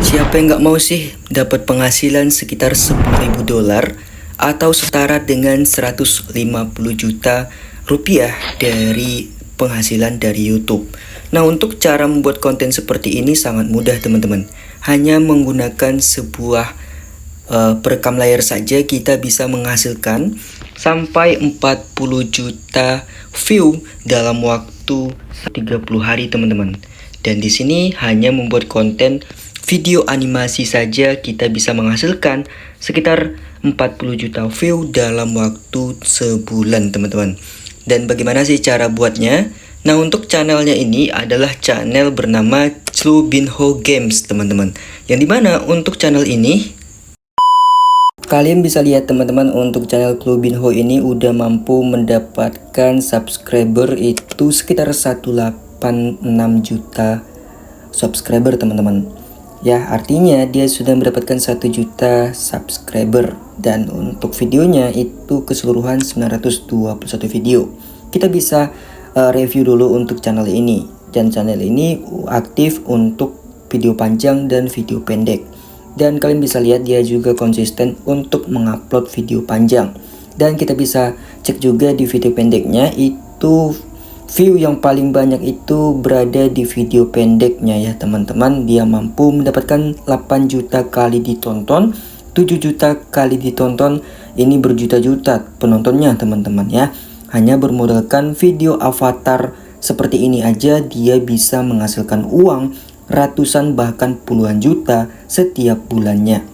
Siapa yang nggak mau sih dapat penghasilan sekitar $10.000 atau setara dengan 150 juta rupiah dari penghasilan dari YouTube. Nah, untuk cara membuat konten seperti ini sangat mudah teman-teman. Hanya menggunakan sebuah perekam layar saja kita bisa menghasilkan sampai 40 juta view dalam waktu 30 hari teman-teman. Dan di sini hanya membuat konten video animasi saja kita bisa menghasilkan sekitar 40 juta view dalam waktu sebulan teman-teman. Dan bagaimana sih cara buatnya? Nah, untuk channelnya ini adalah channel bernama Clubinho Games teman-teman. Yang dimana untuk channel ini kalian bisa lihat teman-teman, untuk channel Clubinho ini udah mampu mendapatkan subscriber itu sekitar 186 juta subscriber teman-teman. Ya, artinya dia sudah mendapatkan 1 juta subscriber. Dan untuk videonya itu keseluruhan 921 video. Kita bisa review dulu untuk channel ini. Dan channel ini aktif untuk video panjang dan video pendek. Dan kalian bisa lihat dia juga konsisten untuk mengupload video panjang. Dan kita bisa cek juga di video pendeknya, itu view yang paling banyak itu berada di video pendeknya ya teman-teman. Dia mampu mendapatkan 8 juta kali ditonton, 7 juta kali ditonton. Ini berjuta-juta penontonnya teman-teman ya. Hanya bermodalkan video avatar seperti ini aja dia bisa menghasilkan uang ratusan bahkan puluhan juta setiap bulannya.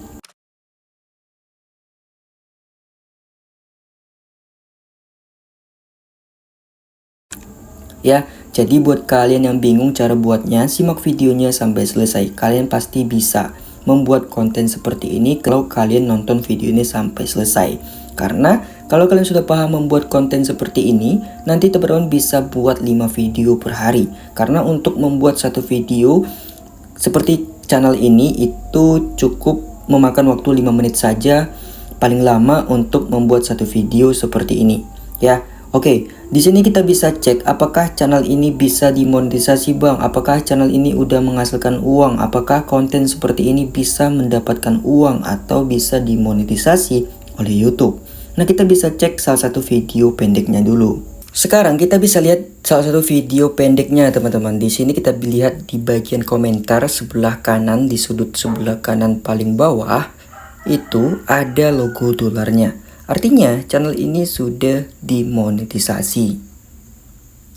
Ya, jadi buat kalian yang bingung cara buatnya, simak videonya sampai selesai. Kalian pasti bisa membuat konten seperti ini kalau kalian nonton video ini sampai selesai. Karena kalau kalian sudah paham membuat konten seperti ini, nanti teman-teman bisa buat 5 video per hari. Karena untuk membuat satu video seperti channel ini itu cukup memakan waktu 5 menit saja paling lama untuk membuat satu video seperti ini ya. Oke, di sini kita bisa cek apakah channel ini bisa dimonetisasi bang, apakah channel ini udah menghasilkan uang, apakah konten seperti ini bisa mendapatkan uang atau bisa dimonetisasi oleh YouTube. Nah, kita bisa cek salah satu video pendeknya dulu. Sekarang kita bisa lihat salah satu video pendeknya teman-teman. Di sini kita lihat di bagian komentar sebelah kanan, di sudut sebelah kanan paling bawah itu ada logo dolarnya. Artinya channel ini sudah dimonetisasi.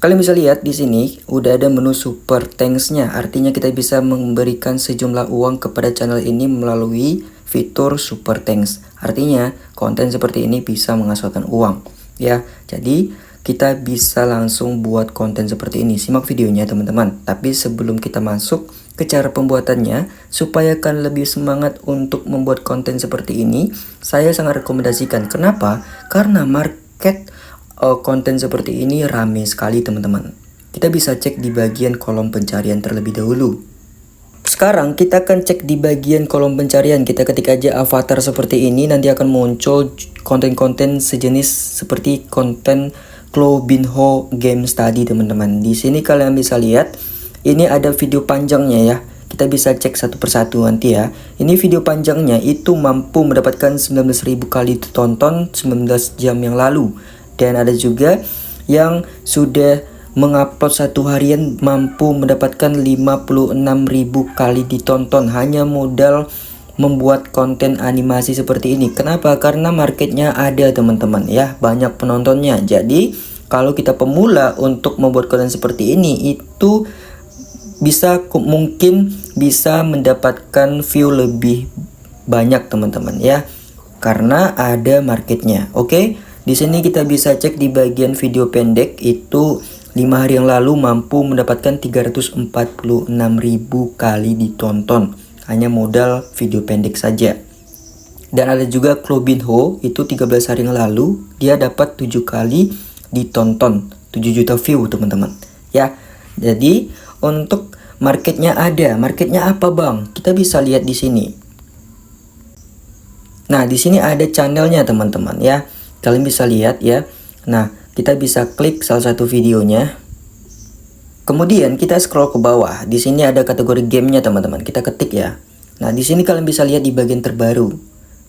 Kalian bisa lihat di sini udah ada menu super thanks-nya. Artinya kita bisa memberikan sejumlah uang kepada channel ini melalui fitur super thanks. Artinya konten seperti ini bisa menghasilkan uang ya. Jadi kita bisa langsung buat konten seperti ini. Simak videonya teman-teman. Tapi sebelum kita masuk ke cara pembuatannya, supaya kalian lebih semangat untuk membuat konten seperti ini, saya sangat rekomendasikan. Kenapa? Karena market konten seperti ini rame sekali teman-teman. Kita bisa cek di bagian kolom pencarian terlebih dahulu. Sekarang kita akan cek di bagian kolom pencarian. Kita ketik aja avatar seperti ini, nanti akan muncul konten-konten sejenis seperti konten Clubinho Games tadi teman-teman. Di sini kalian bisa lihat ini ada video panjangnya ya. Kita bisa cek satu persatu nanti ya. Ini video panjangnya itu mampu mendapatkan 19.000 kali ditonton 19 jam yang lalu. Dan ada juga yang sudah mengupload satu harian mampu mendapatkan 56.000 kali ditonton hanya modal membuat konten animasi seperti ini. Kenapa? Karena marketnya ada teman-teman ya, banyak penontonnya. Jadi kalau kita pemula untuk membuat konten seperti ini itu mungkin bisa mendapatkan view lebih banyak teman-teman ya, karena ada marketnya. Oke, di sini kita bisa cek di bagian video pendek itu 5 hari yang lalu mampu mendapatkan 346.000 kali ditonton hanya modal video pendek saja. Dan ada juga Clubinho itu 13 hari yang lalu dia dapat 7 kali ditonton, 7 juta view teman-teman ya. Jadi untuk marketnya ada. Marketnya apa bang? Kita bisa lihat di sini. Nah, di sini ada channelnya teman-teman ya. Kalian bisa lihat ya. Nah, kita bisa klik salah satu videonya. Kemudian kita scroll ke bawah. Di sini ada kategori gamenya teman-teman. Kita ketik ya. Nah, di sini kalian bisa lihat di bagian terbaru.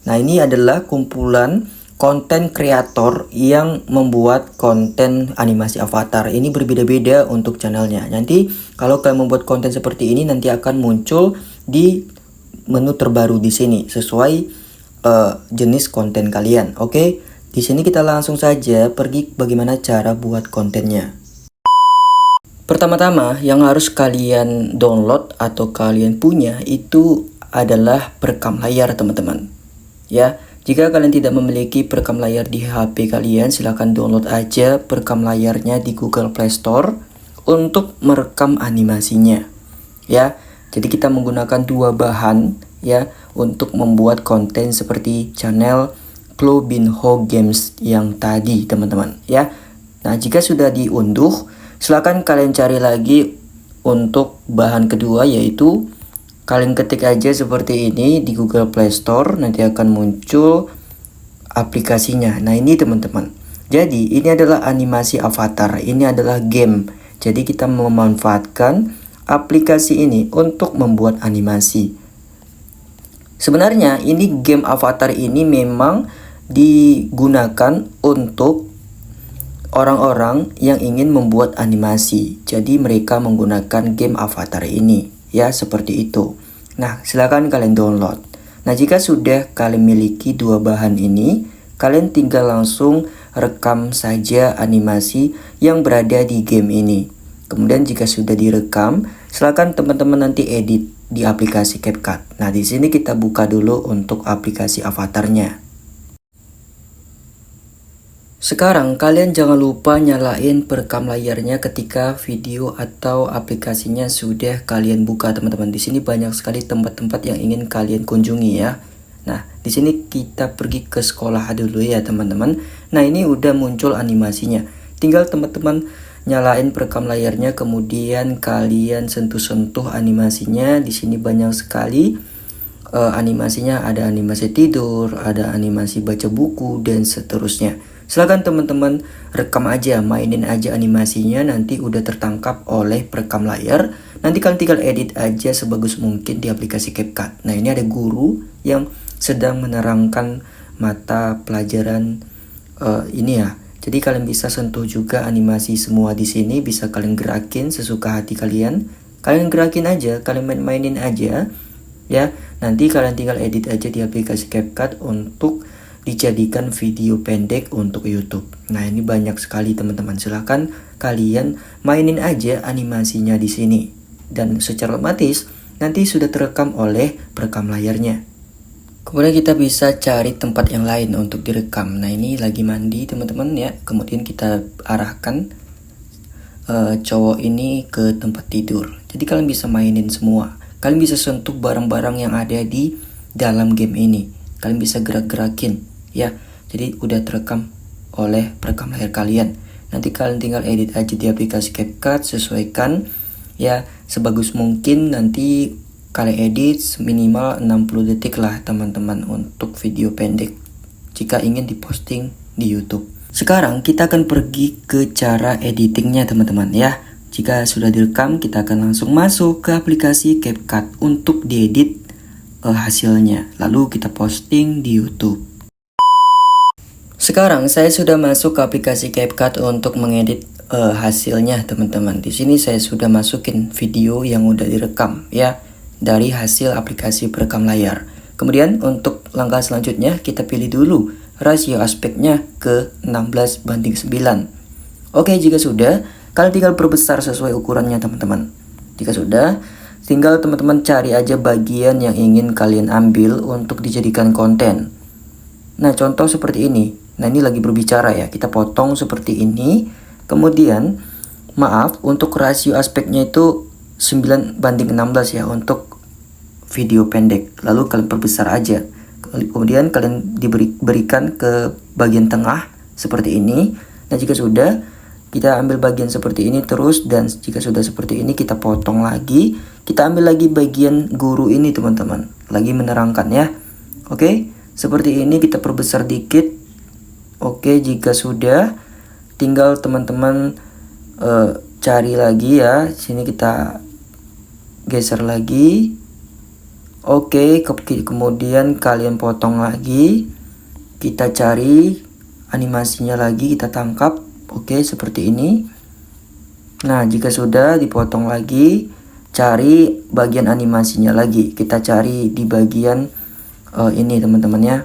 Nah, ini adalah kumpulan konten kreator yang membuat konten animasi avatar. Ini berbeda-beda untuk channelnya. Nanti kalau kalian membuat konten seperti ini nanti akan muncul di menu terbaru di sini sesuai jenis konten kalian. Oke, di sini kita langsung saja pergi bagaimana cara buat kontennya. Pertama-tama yang harus kalian download atau kalian punya itu adalah perekam layar, teman-teman. Ya, jika kalian tidak memiliki perekam layar di HP kalian, silahkan download aja perekam layarnya di Google Play Store untuk merekam animasinya. Ya, jadi kita menggunakan dua bahan ya untuk membuat konten seperti channel Klo Binho Games yang tadi, teman-teman ya. Nah, jika sudah diunduh, silakan kalian cari lagi untuk bahan kedua, yaitu kalian ketik aja seperti ini di Google Play Store, nanti akan muncul aplikasinya. Nah, ini teman-teman. Jadi, ini adalah animasi avatar, ini adalah game. Jadi, kita memanfaatkan aplikasi ini untuk membuat animasi. Sebenarnya, ini game avatar ini memang digunakan untuk orang-orang yang ingin membuat animasi. Jadi mereka menggunakan game avatar ini ya, seperti itu. Nah, silakan kalian download. Nah, jika sudah kalian miliki dua bahan ini, kalian tinggal langsung rekam saja animasi yang berada di game ini. Kemudian jika sudah direkam, silakan teman-teman nanti edit di aplikasi CapCut. Nah, di sini kita buka dulu untuk aplikasi avatarnya. Sekarang kalian jangan lupa nyalain perekam layarnya ketika video atau aplikasinya sudah kalian buka, teman-teman. Di sini banyak sekali tempat-tempat yang ingin kalian kunjungi ya. Nah, di sini kita pergi ke sekolah dulu ya, teman-teman. Nah, ini udah muncul animasinya. Tinggal teman-teman nyalain perekam layarnya, kemudian kalian sentuh-sentuh animasinya. Di sini banyak sekali animasinya, ada animasi tidur, ada animasi baca buku dan seterusnya. Silakan teman-teman rekam aja, mainin aja animasinya, nanti udah tertangkap oleh perekam layar. Nanti kalian tinggal edit aja sebagus mungkin di aplikasi CapCut. Nah, ini ada guru yang sedang menerangkan mata pelajaran ini ya. Jadi kalian bisa sentuh juga animasi semua di sini, bisa kalian gerakin sesuka hati kalian. Kalian gerakin aja, kalian main-mainin aja ya. Nanti kalian tinggal edit aja di aplikasi CapCut untuk dijadikan video pendek untuk YouTube. Nah, ini banyak sekali teman-teman. Silahkan kalian mainin aja animasinya di sini. Dan secara otomatis nanti sudah terekam oleh perekam layarnya. Kemudian kita bisa cari tempat yang lain untuk direkam. Nah, ini lagi mandi teman-teman ya. Kemudian kita arahkan cowok ini ke tempat tidur. Jadi kalian bisa mainin semua. Kalian bisa sentuh barang-barang yang ada di dalam game ini. Kalian bisa gerak-gerakin ya. Jadi udah terekam oleh perekam layar kalian. Nanti kalian tinggal edit aja di aplikasi CapCut, sesuaikan ya sebagus mungkin. Nanti kalian edit minimal 60 detik lah teman-teman untuk video pendek jika ingin diposting di YouTube. Sekarang kita akan pergi ke cara editingnya teman-teman ya. Jika sudah direkam, kita akan langsung masuk ke aplikasi CapCut untuk diedit hasilnya, lalu kita posting di YouTube. Sekarang saya sudah masuk ke aplikasi CapCut untuk mengedit hasilnya teman-teman. Di sini saya sudah masukin video yang udah direkam ya dari hasil aplikasi perekam layar. Kemudian untuk langkah selanjutnya kita pilih dulu rasio aspeknya ke 16:9. Oke, jika sudah, kalian tinggal perbesar sesuai ukurannya teman-teman. Jika sudah, tinggal teman-teman cari aja bagian yang ingin kalian ambil untuk dijadikan konten. Nah, contoh seperti ini. Nah, ini lagi berbicara ya. Kita potong seperti ini. Kemudian, maaf, untuk rasio aspeknya itu 9:16 ya untuk video pendek. Lalu kalian perbesar aja. Kemudian kalian diberikan ke bagian tengah seperti ini. Nah, jika sudah, kita ambil bagian seperti ini terus, dan jika sudah seperti ini kita potong lagi. Kita ambil lagi bagian guru ini teman-teman, lagi menerangkan ya. Oke, seperti ini kita perbesar dikit. Oke, jika sudah, tinggal teman-teman cari lagi ya. Sini kita geser lagi. Oke, kemudian kalian potong lagi. Kita cari animasinya lagi, kita tangkap. Oke, seperti ini. Nah, jika sudah dipotong lagi, cari bagian animasinya lagi. Kita cari di bagian ini teman-teman ya.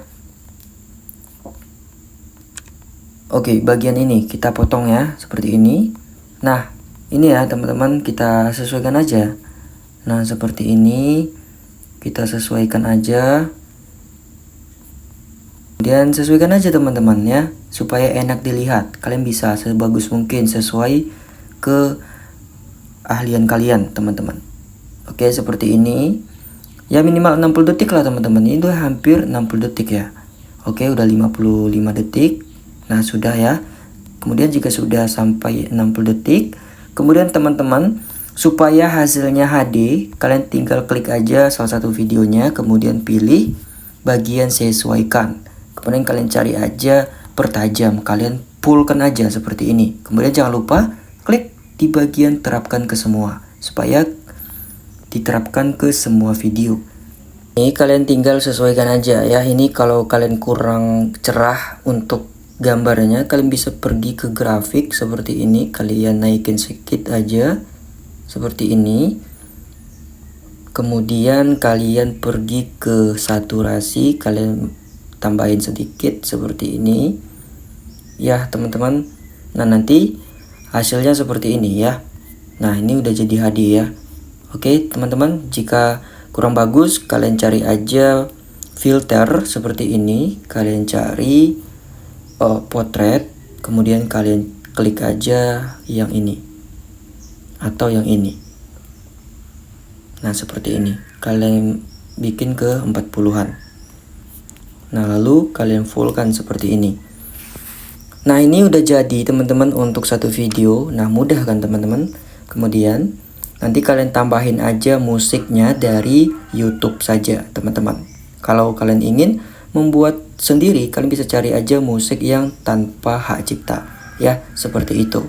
Oke, bagian ini kita potong ya, seperti ini. Nah, ini ya teman-teman, kita sesuaikan aja. Nah, seperti ini. Kita sesuaikan aja. Dan sesuaikan aja teman-teman ya, supaya enak dilihat. Kalian bisa sebagus mungkin sesuai ke ahlian kalian teman-teman. Oke, seperti ini. Ya minimal 60 detik lah teman-teman. Ini udah hampir 60 detik ya. Oke, udah 55 detik. Nah, sudah ya. Kemudian jika sudah sampai 60 detik, kemudian teman-teman, supaya hasilnya HD, kalian tinggal klik aja salah satu videonya, kemudian pilih bagian sesuaikan. Kemudian kalian cari aja pertajam, kalian fullkan aja seperti ini. Kemudian jangan lupa klik di bagian terapkan ke semua, supaya diterapkan ke semua video. Ini kalian tinggal sesuaikan aja ya. Ini kalau kalian kurang cerah untuk gambarnya, kalian bisa pergi ke grafik seperti ini. Kalian naikin sedikit aja seperti ini. Kemudian kalian pergi ke saturasi, kalian tambahin sedikit seperti ini ya teman-teman. Nah, nanti hasilnya seperti ini ya. Nah, ini udah jadi HD ya. Oke teman-teman, jika kurang bagus kalian cari aja filter seperti ini. Kalian cari potret, kemudian kalian klik aja yang ini atau yang ini. Nah, seperti ini. Kalian bikin ke 40-an. Nah, lalu kalian fullkan seperti ini. Nah, ini udah jadi teman-teman untuk satu video. Nah, mudah kan teman-teman. Kemudian nanti kalian tambahin aja musiknya dari YouTube saja teman-teman. Kalau kalian ingin membuat sendiri, kalian bisa cari aja musik yang tanpa hak cipta ya, seperti itu.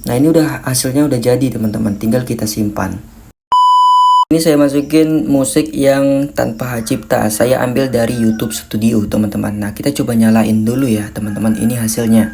Nah, ini udah hasilnya udah jadi teman-teman, tinggal kita simpan. Ini saya masukin musik yang tanpa hak cipta. Saya ambil dari YouTube Studio teman-teman. Nah, kita coba nyalain dulu ya teman-teman. Ini hasilnya.